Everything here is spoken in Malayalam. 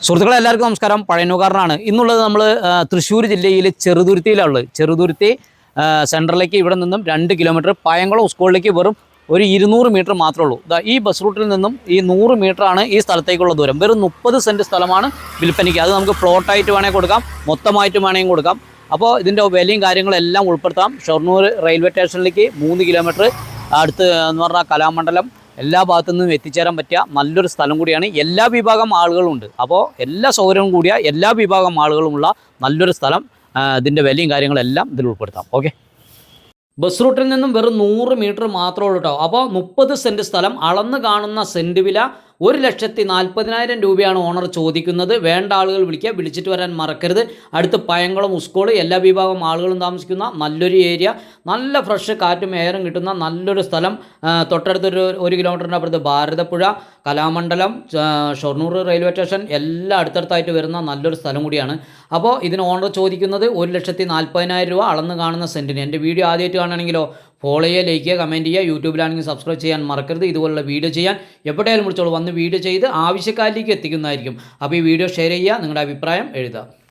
സുഹൃത്തുക്കളെ എല്ലാവർക്കും നമസ്കാരം. പഴയനൂക്കാരനാണ്. ഇന്നുള്ളത് നമ്മൾ തൃശ്ശൂർ ജില്ലയിലെ ചെറുതുരുത്തിയിലുള്ളത്. ചെറുതുരുത്തി സെൻറ്ററിലേക്ക് ഇവിടെ നിന്നും 2 കിലോമീറ്റർ, പയങ്കുളം സ്കൂളിലേക്ക് വെറും ഒരു 200 മീറ്റർ മാത്രമേ ഉള്ളൂ. ഈ ബസ് റൂട്ടിൽ നിന്നും ഈ 100 മീറ്ററാണ് ഈ സ്ഥലത്തേക്കുള്ള ദൂരം. വെറും 30 സെൻറ്റ് സ്ഥലമാണ് വിൽപ്പനയ്ക്ക്. അത് നമുക്ക് പ്ലോട്ടായിട്ട് വേണമെങ്കിൽ കൊടുക്കാം, മൊത്തമായിട്ട് വേണമെങ്കിൽ കൊടുക്കാം. അപ്പോൾ ഇതിൻ്റെ വിലയും കാര്യങ്ങളെല്ലാം ഉൾപ്പെടുത്താം. ഷൊർണൂർ റെയിൽവേ സ്റ്റേഷനിലേക്ക് 3 കിലോമീറ്റർ അടുത്ത് എന്ന് പറഞ്ഞാൽ കലാമണ്ഡലം എല്ലാ ഭാഗത്തു നിന്നും എത്തിച്ചേരാൻ പറ്റിയ നല്ലൊരു സ്ഥലം കൂടിയാണ്. എല്ലാ വിഭാഗം ആളുകളുണ്ട്. അപ്പോൾ എല്ലാ സൗകര്യവും കൂടിയ എല്ലാ വിഭാഗം ആളുകളുമുള്ള നല്ലൊരു സ്ഥലം. ഇതിൻ്റെ വിലയും കാര്യങ്ങളെല്ലാം ഇതിൽ ഉൾപ്പെടുത്താം. ഓക്കെ, ബസ് റൂട്ടിൽ നിന്നും വെറും 100 മീറ്റർ മാത്രമേ ഉള്ളൂ കേട്ടോ. അപ്പോൾ 30 സെൻറ്റ് സ്ഥലം, അളന്ന് കാണുന്ന സെൻറ്റ് വില 1,40,000 രൂപയാണ് ഓണർ ചോദിക്കുന്നത്. വേണ്ട ആളുകൾ വിളിക്കുക, വിളിച്ചിട്ട് വരാൻ മറക്കരുത്. അടുത്ത് പയങ്കുളം സ്കൂൾ, എല്ലാ വിഭാഗം ആളുകളും താമസിക്കുന്ന നല്ലൊരു ഏരിയ, നല്ല ഫ്രഷ് കാറ്റും എയറും കിട്ടുന്ന നല്ലൊരു സ്ഥലം. തൊട്ടടുത്തൊരു 1 കിലോമീറ്ററിൻ്റെ അപ്പുറത്ത് ഭാരതപ്പുഴ, കലാമണ്ഡലം, ഷൊർണൂർ റെയിൽവേ സ്റ്റേഷൻ എല്ലാം അടുത്തടുത്തായിട്ട് വരുന്ന നല്ലൊരു സ്ഥലം കൂടിയാണ്. അപ്പോൾ ഇതിന് ഓണർ ചോദിക്കുന്നത് 1,40,000 രൂപ, അളന്ന് കാണുന്ന സെൻറ്റിന്. എൻ്റെ വീഡിയോ ആദ്യമായിട്ട് കാണുകയാണെങ്കിലോ ഫോളോ ചെയ്യുക, ലൈക്ക് ചെയ്യുക, കമൻറ്റ് ചെയ്യുക. യൂട്യൂബിലാണെങ്കിൽ സബ്സ്ക്രൈബ് ചെയ്യാൻ മറക്കരുത്. ഇതുപോലുള്ള വീഡിയോ ചെയ്യാൻ എവിടെയായാലും വിളിച്ചോളൂ, വന്ന് വീഡിയോ ചെയ്ത് ആവശ്യക്കാരിലേക്ക് എത്തിക്കുന്നതായിരിക്കും. അപ്പോൾ ഈ വീഡിയോ ഷെയർ ചെയ്യുക, നിങ്ങളുടെ അഭിപ്രായം എഴുതുക.